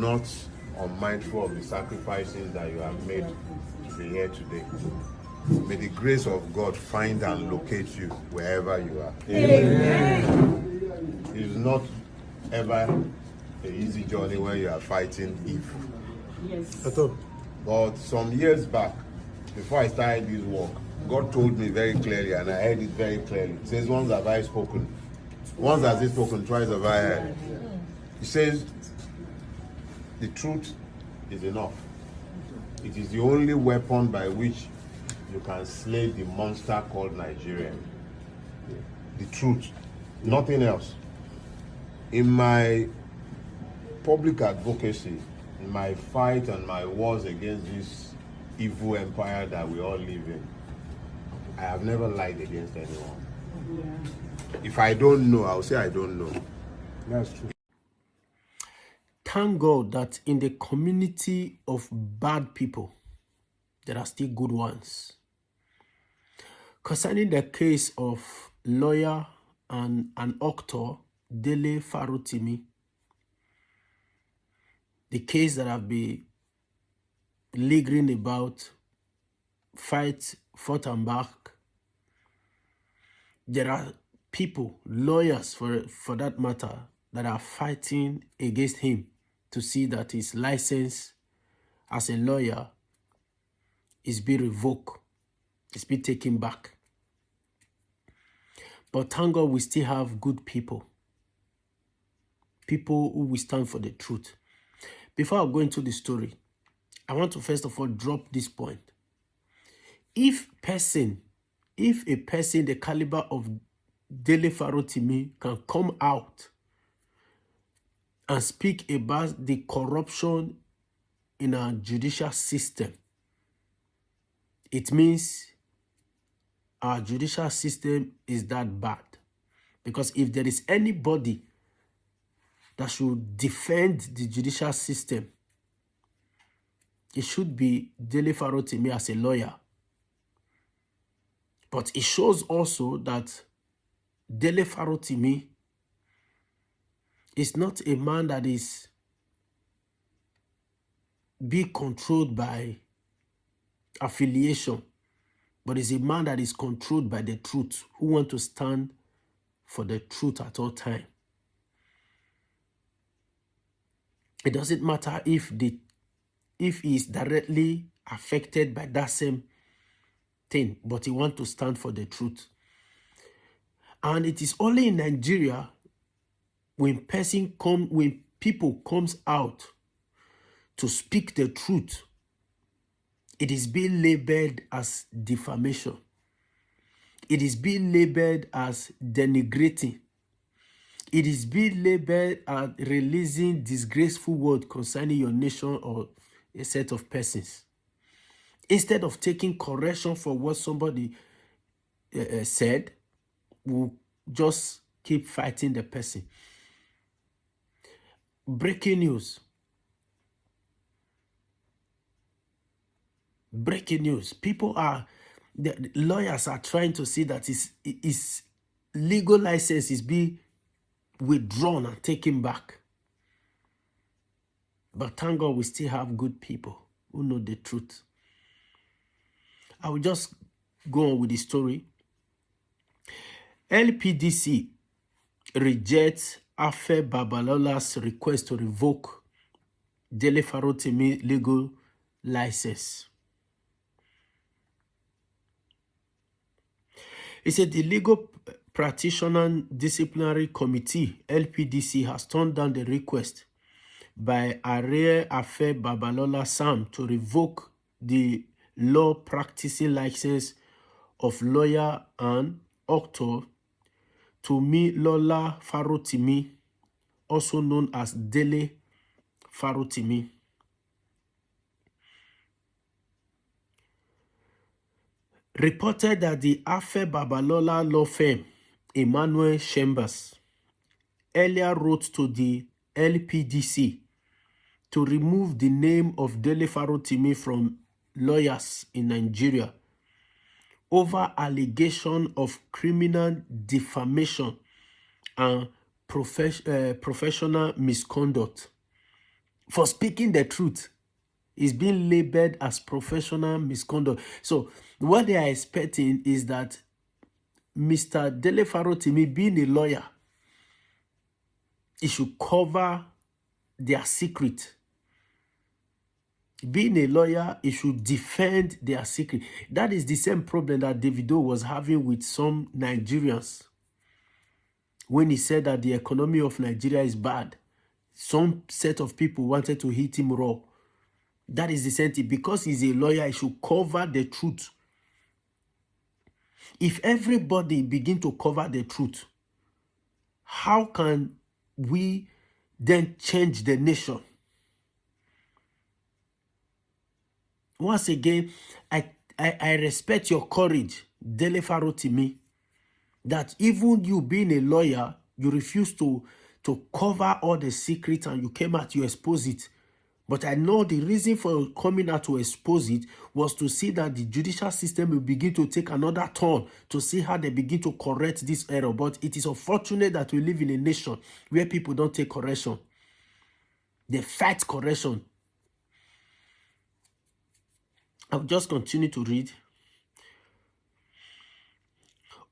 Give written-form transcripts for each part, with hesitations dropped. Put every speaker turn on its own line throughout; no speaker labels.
not unmindful of the sacrifices that you have made to be here today. May the grace of God find and locate you wherever you are. Amen. It is not ever an easy journey when you are fighting evil.
Yes.
At all. But some years back, before I started this work, God told me very clearly, and I heard it very clearly. He says, once have I spoken, once has he spoken, twice have I heard. He says, the truth is enough. It is the only weapon by which you can slay the monster called Nigeria. The truth, nothing else. In my public advocacy, in my fight and my wars against this evil empire that we all live in, I have never lied against anyone. Yeah. If I don't know, I'll say I don't know. That's true.
Thank God that in the community of bad people, there are still good ones. Concerning the case of lawyer and an actor, Dele Farotimi, the case that I've been lingering about, fought and back, there are people, lawyers for that matter, that are fighting against him to see that his license as a lawyer is being revoked, it's been taken back. But thank God we still have good people. People who will stand for the truth. Before I go into the story, I want to first of all drop this point. If a person the caliber of Dele Farotimi can come out and speak about the corruption in our judicial system, it means our judicial system is that bad. Because if there is anybody that should defend the judicial system, it should be Dele Farotimi as a lawyer. But it shows also that Dele Farotimi is not a man that is being controlled by affiliation, but is a man that is controlled by the truth, who want to stand for the truth at all time. It doesn't matter if he is directly affected by that same thing, but he wants to stand for the truth. And it is only in Nigeria when people comes out to speak the truth, it is being labeled as defamation. It is being labeled as denigrating. It is being labeled as releasing disgraceful words concerning your nation or a set of persons. Instead of taking correction for what somebody said, we'll just keep fighting the person. Breaking news. Breaking news. The lawyers are trying to see that his legal license is being withdrawn and taken back. But thank God we still have good people who know the truth. I will just go on with the story. LPDC rejects Afe Babalola's request to revoke Dele Farotimi legal license. He said the Legal Practitioner Disciplinary Committee, LPDC, has turned down the request by Are Afe Babalola Sam to revoke the law practicing license of lawyer and actor Lola Farotimi, also known as Dele Farotimi. Reported that the Afe Babalola law firm, Emmanuel Chambers, earlier wrote to the LPDC to remove the name of Dele Farotimi from lawyers in Nigeria over allegation of criminal defamation and professional misconduct for speaking the truth is being labeled as professional misconduct. So what they are expecting is that Mr. Dele Farotimi, being a lawyer, he should cover their secret. Being a lawyer, he should defend their secret. That is the same problem that Davido was having with some Nigerians when he said that the economy of Nigeria is bad. Some set of people wanted to hit him raw. That is the same thing. Because he's a lawyer, he should cover the truth. If everybody begin to cover the truth, how can we then change the nation? Once again, I respect your courage, Dele Farotimi, that even you being a lawyer, you refuse to cover all the secrets and you came out, you expose it. But I know the reason for coming out to expose it was to see that the judicial system will begin to take another turn to see how they begin to correct this error. But it is unfortunate that we live in a nation where people don't take correction. They fight correction. I'll just continue to read.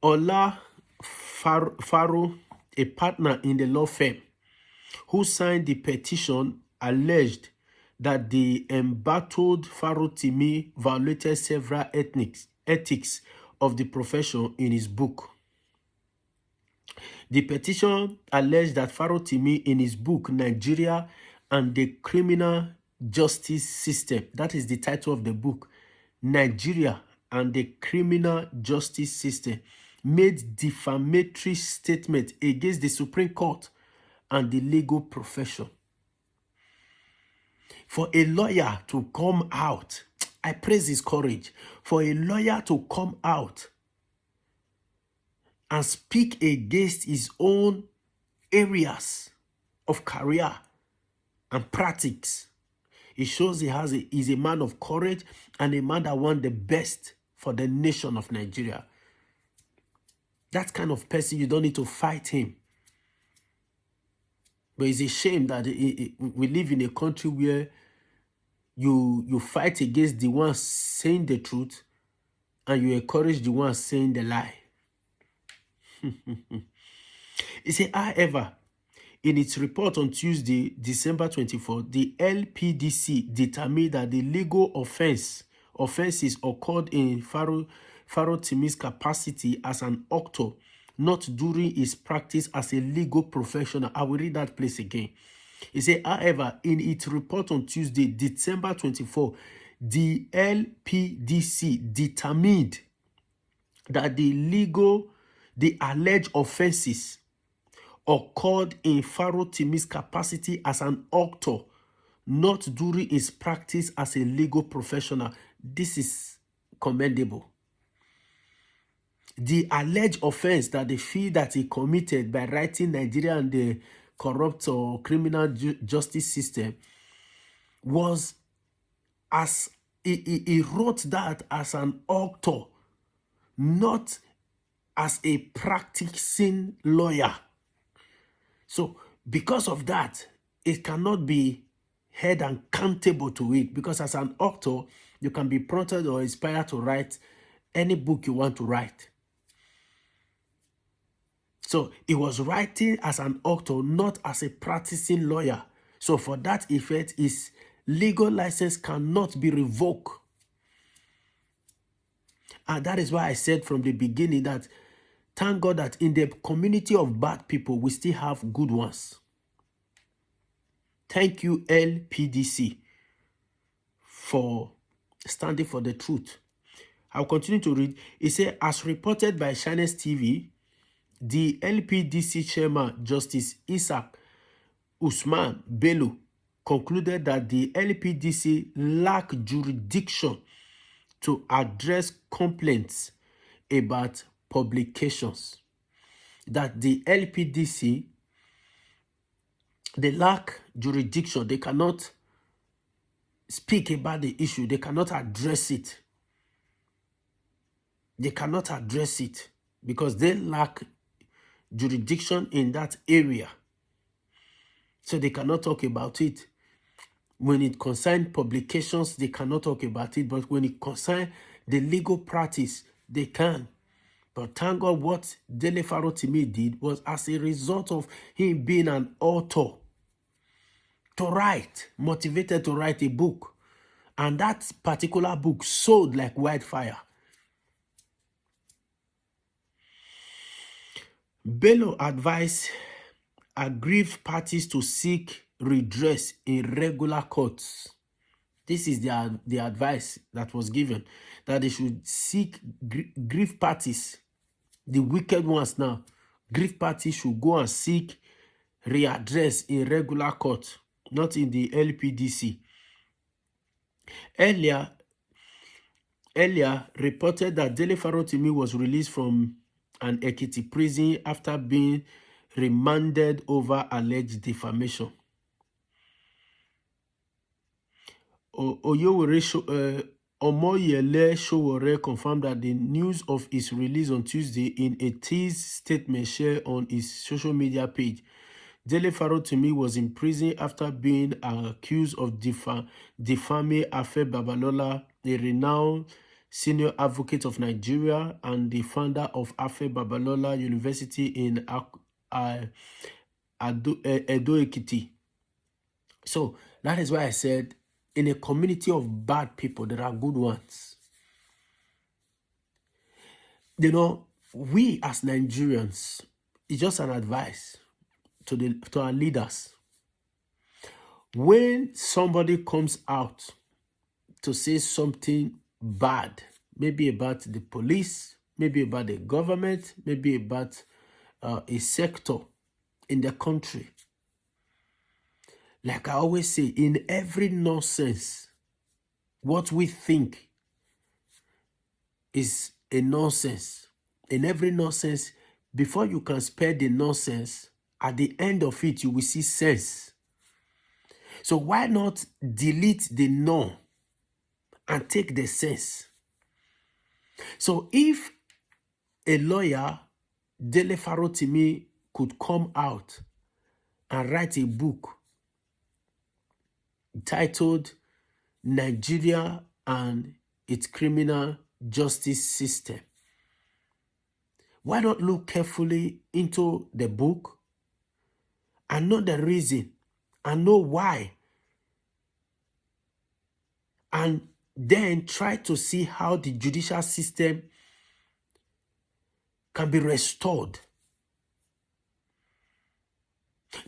Ola Faro, a partner in the law firm, who signed the petition, alleged that the embattled Farotimi violated several ethics of the profession in his book. The petition alleged that Farotimi, in his book, Nigeria and the Criminal Justice System, that is the title of the book, Nigeria and the Criminal Justice System, made defamatory statements against the Supreme Court and the legal profession. For a lawyer to come out, I praise his courage. For a lawyer to come out and speak against his own areas of career and practice, it shows he's a man of courage and a man that wants the best for the nation of Nigeria. That kind of person, you don't need to fight him. But it's a shame that we live in a country where you fight against the ones saying the truth and you encourage the ones saying the lie. He said, however, in its report on Tuesday, December 24, the LPDC determined that the legal offenses occurred in Farotimi's capacity as an author, not during his practice as a legal professional. I will read that place again. He said, however, in its report on Tuesday, December 24, the LPDC determined that the alleged offenses occurred in Farotimi's capacity as an author, not during his practice as a legal professional. This is commendable. The alleged offense that they feel that he committed by writing Nigeria and the corrupt or criminal justice system was as he wrote that as an author, not as a practicing lawyer. So because of that, it cannot be held accountable to it, because as an author, you can be prompted or inspired to write any book you want to write. So he was writing as an author, not as a practicing lawyer. So for that effect, his legal license cannot be revoked. And that is why I said from the beginning that thank God that in the community of bad people, we still have good ones. Thank you, LPDC, for standing for the truth. I'll continue to read. It says, as reported by Shines TV, the LPDC chairman, Justice Isaac Usman Bello, concluded that the LPDC lacked jurisdiction to address complaints about publications. That the LPDC, they lack jurisdiction. They cannot speak about the issue. They cannot address it. They cannot address it because they lack jurisdiction in that area. So they cannot talk about it. When it concerns publications, they cannot talk about it. But when it concerns the legal practice, they can. But thank God what Dele Farotimi did was as a result of him being an author, to write, motivated to write a book. And that particular book sold like wildfire. Bello advised aggrieved parties to seek redress in regular courts. This is the advice that was given, that they should seek grieved parties, the wicked ones now. Grieved parties should go and seek readdress in regular court, not in the LPDC. Earlier reported that Dele Farotimi was released from an Ekiti prison after being remanded over alleged defamation. Omoyele Sowore confirmed that the news of his release on Tuesday in a teased statement shared on his social media page. Dele Farotimi was in prison after being accused of defaming Afe Babalola, a renowned senior advocate of Nigeria and the founder of Afe Babalola University in Edo Ekiti. So that is why I said, in a community of bad people, there are good ones. You know, we as Nigerians, it's just an advice to our leaders. When somebody comes out to say something bad, maybe about the police, maybe about the government, maybe about a sector in the country, like I always say, in every nonsense, what we think is a nonsense. In every nonsense, before you can spare the nonsense, at the end of it, you will see sense. So why not delete the no and take the sense? So if a lawyer, Dele Farotimi, could come out and write a book titled Nigeria and its Criminal Justice System, why not look carefully into the book and know the reason and know why, and then try to see how the judicial system can be restored.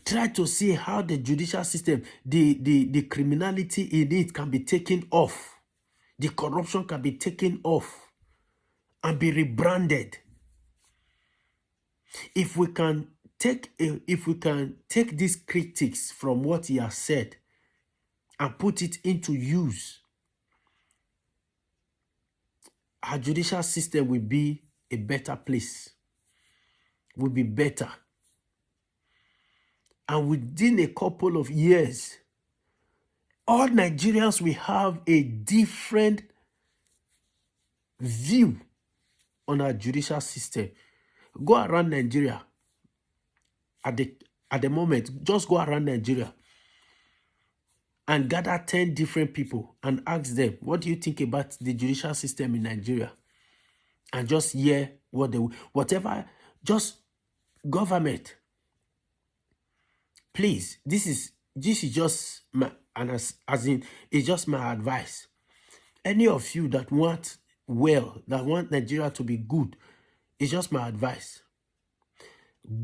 Try to see how the judicial system, the criminality in it can be taken off. The corruption can be taken off and be rebranded. If we can take these critics from what he has said and put it into use, our judicial system will be a better place, will be better. And within a couple of years, all Nigerians will have a different view on our judicial system. Go around Nigeria at the moment, just go around Nigeria and gather 10 different people and ask them, what do you think about the judicial system in Nigeria? And just hear what whatever, just government. Please, this is just my, and as in, it's just my advice. Any of you that want that want Nigeria to be good, it's just my advice.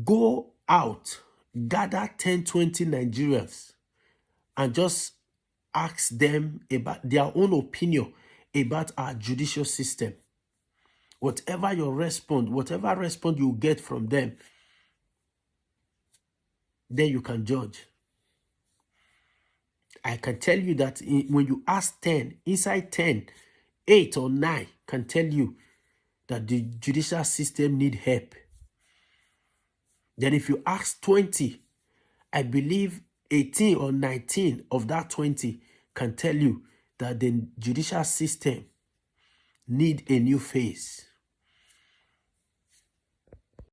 Go out, gather 10, 20 Nigerians and just ask them about their own opinion about our judicial system. Whatever response you get from them, then you can judge. I can tell you that when you ask 10, inside 10, 8 or 9 can tell you that the judicial system need help. Then if you ask 20, I believe 18 or 19 of that 20 can tell you that the judicial system need a new face.